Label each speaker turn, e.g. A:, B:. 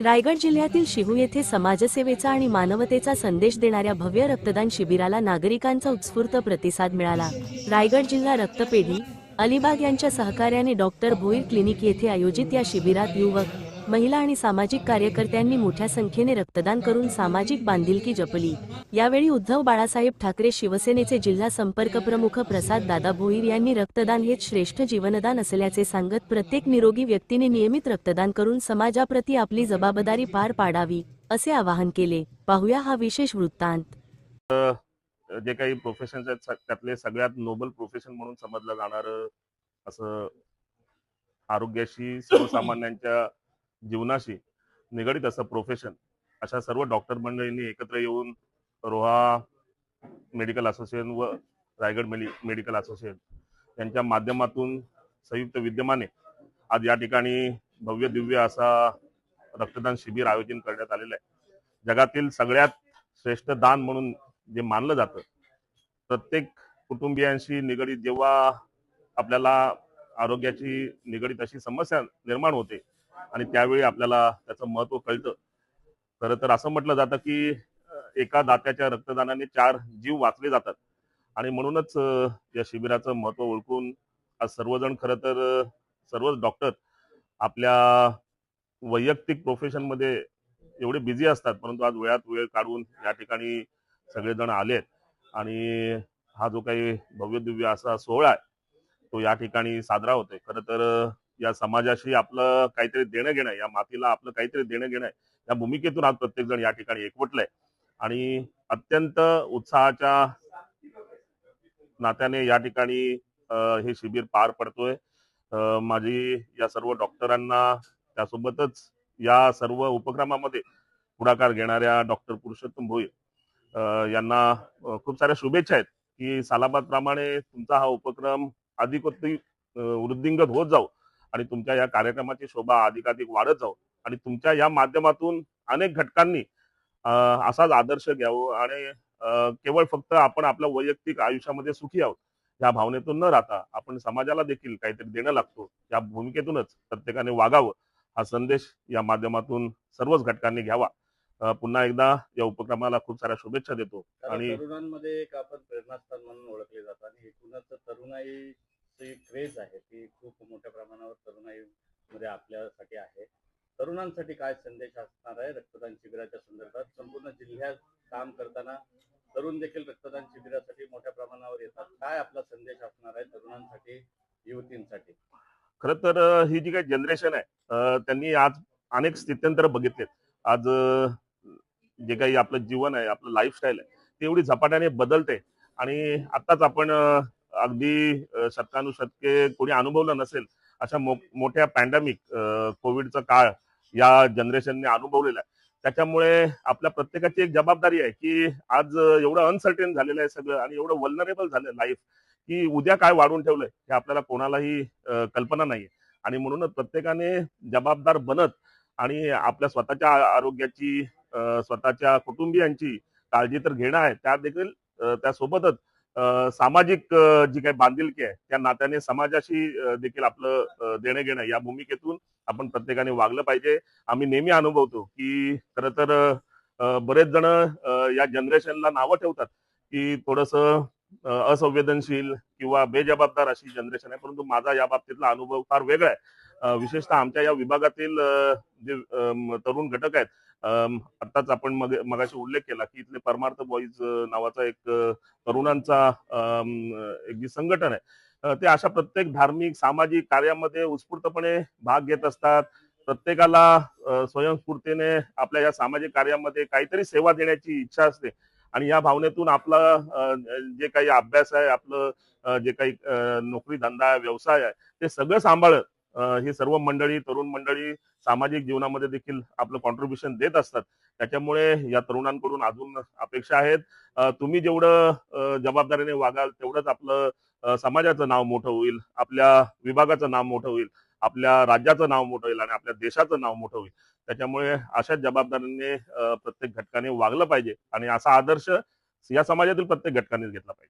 A: रायगड जिल्ह्यातील शिहू येथे समाजसेवेचा आणि मानवतेचा संदेश देणाऱ्या भव्य रक्तदान शिबिराला नागरिकांचा उत्स्फूर्त प्रतिसाद मिळाला। रायगड जिल्हा रक्तपेढी अलिबाग यांच्या सहकार्याने डॉक्टर भोईर क्लिनिक येथे आयोजित या शिबिरात युवक, महिला आणि सामाजिक कार्यकर्त्यांनी मोठ्या संख्येने रक्तदान करून सामाजिक बांधिलकी जपली। यावेळी उद्धव बाळासाहेब ठाकरे शिवसेनेचे जिल्हा संपर्क प्रमुख प्रसाद दादा भोईर यांनी रक्तदान हेच श्रेष्ठ जीवनदान असल्याचे सांगत प्रत्येक निरोगी व्यक्तीने नियमित रक्तदान करून समाजाप्रती आपली जबाबदारी पार पाडावी असे आवाहन केले। पाहूया हा विशेष वृत्तांत।
B: जे काही प्रोफेशन्स आहेत त्यातले सगळ्यात नोबल प्रोफेशन म्हणून समजलं जाणारं असं आरोग्याशी सर्वसामान्यांच्या जीवनाशी निगडित असं प्रोफेशन, अशा सर्व डॉक्टर मंडळींनी एकत्र येऊन रोहा मेडिकल असोसिएशन व रायगड मेडिकल असोसिएशन यांच्या माध्यमातून संयुक्त विद्यमाने आज या ठिकाणी भव्य दिव्य असा रक्तदान शिबिर आयोजन करण्यात आलेलं आहे। जगातील सगळ्यात श्रेष्ठ दान म्हणून जे मानलं जातं, प्रत्येक कुटुंबियांशी निगडित जेव्हा आपल्याला आरोग्याची निगडित अशी समस्या निर्माण होते आणि त्यावेळी आपल्याला त्याचं महत्त्व कळतं। खरं तर असं म्हटलं जातं की एका दात्याच्या रक्तदानाने 4 जीव वाचले जातात आणि म्हणूनच या शिबिराचं महत्त्व ओळखून आज सर्वजण, खरं तर सर्वच डॉक्टर आपल्या वैयक्तिक प्रोफेशनमध्ये एवढे बिझी असतात, परंतु आज वेळात वेळ काढून या ठिकाणी सगळेजण आलेत आणि हा जो काही भव्य दिव्य असा सोहळा आहे तो या ठिकाणी साजरा होतोय। खरं तर या समाजाशी आपलं काहीतरी देणं घेणं, या मातीला आपलं काहीतरी देणं घेणं या भूमिकेतून आज प्रत्येक जण या ठिकाणी एकवटलंय आणि अत्यंत उत्साहाच्या नात्याने या ठिकाणी हे शिबिर पार पडतोय। माझी या सर्व डॉक्टरांना, त्यासोबतच या सर्व उपक्रमामध्ये पुढाकार घेणाऱ्या डॉक्टर पुरुषोत्तम भोईर यांना खूप साऱ्या शुभेच्छा आहेत की सालाबाद प्रमाणे तुमचा हा उपक्रम अधिकोत्ती वृद्धिंगत होत जाऊ आणि तुमच्या या कार्यक्रमाची शोभा अधिकाधिक वाढत जाऊ आणि तुमच्या या माध्यमातून अनेक घटकांनी असाच आदर्श घ्यावं आणि केवळ फक्त आपण आपल्या वैयक्तिक आयुष्यामध्ये सुखी आहोत या भावनेतून न राहता आपण समाजाला देखील काहीतरी देणं लागतो या भूमिकेतूनच प्रत्येकाने वागावं, हा संदेश या माध्यमातून सर्वच घटकांनी घ्यावा। पुन्हा एकदा या उपक्रमाला खूप साऱ्या शुभेच्छा देतो।
C: आणि तरुणांमध्ये एक आपण प्रेरणास्थान म्हणून ओळखले जातो आणि एकूणच तरुणाईची क्रेज आहे ती खूप मोठ्या प्रमाणावर तरुणाईमध्ये आपल्यासाठी आहे। तरुणांसाठी काय संदेश असणार आहे रक्तदान शिबिराच्या संदर्भात? संपूर्ण जिल्ह्यात काम करताना तरुण देखील रक्तदान शिबिरासाठी मोठ्या प्रमाणावर येतात, काय आपला संदेश असणार आहे तरुणांसाठी, युवतींसाठी?
B: खरं तर ही जी काही जनरेशन आहे त्यांनी आज अनेक स्थित्यंतर बघितलेत। आज जे काही आपलं जीवन आहे, आपलं लाईफस्टाईल आहे, ते एवढी झपाट्याने बदलते आणि आताच आपण अगदी शतकानुशतके कोणी अनुभवलं नसेल अशा मोठ्या पॅन्डेमिक कोविडचा काळ या जनरेशनने अनुभवलेला आहे। त्याच्यामुळे आपल्या प्रत्येकाची एक जबाबदारी आहे की आज एवढं अनसर्टेन झालेलं आहे सगळं आणि एवढं वल्नरेबल झालं लाईफ की उद्या काय वाढून ठेवलंय हे आपल्याला कोणालाही कल्पना नाहीये आणि म्हणूनच प्रत्येकाने जबाबदार बनत आणि आपल्या स्वतःच्या आरोग्याची, स्वतःच्या कुटुंबियांची काळजी तर घेणं आहे, त्या देखील त्यासोबतच सामाजिक जी काही बांधिलकी आहे त्या नात्याने समाजाशी देखील आपलं देणं घेणं या भूमिकेतून आपण प्रत्येकाने वागलं पाहिजे। आम्ही नेहमी अनुभवतो की खरं तर बरेच जण या जनरेशनला नावं ठेवतात की थोडंसं असंवेदनशील किंवा बेजबाबदार अशी जनरेशन आहे, परंतु माझा या बाबतीतला अनुभव फार वेगळा आहे। विशेषतः आमच्या या विभागातील जे तरुण घटक आहेत, आताच आपण मगाशी उल्लेख केला की इथले परमार्थ बॉईज नावाचा एक तरुणांचा एक जी संघटन आहे, ते अशा प्रत्येक धार्मिक सामाजिक कार्यामध्ये उत्स्फूर्तपणे भाग घेत असतात। प्रत्येकाला स्वयंस्फूर्तीने आपल्या या सामाजिक कार्यामध्ये काहीतरी सेवा देण्याची इच्छा असते आणि या भावनेतून आपला जे काही अभ्यास आहे, आपलं जे काही नोकरी धंदा व्यवसाय आहे, ते सगळं सांभाळत ही सर्व मंडळी, तरुण मंडळी सामाजिक जीवनामध्ये देखील आपलं कॉन्ट्रीब्युशन देत असतात। त्याच्यामुळे या तरुणांकडून अजून अपेक्षा आहेत, तुम्ही जेवढं जबाबदारीने वागाल तेवढंच आपलं समाजाचं नाव मोठं होईल, आपल्या विभागाचं नाव मोठं होईल, आपल्या राज्याचं नाव मोठं होईल आणि आपल्या देशाचं नाव मोठं होईल। त्याच्यामुळे अशाच जबाबदारीने प्रत्येक घटकाने वागलं पाहिजे आणि असा आदर्श या समाजातील प्रत्येक घटकाने घेतला पाहिजे।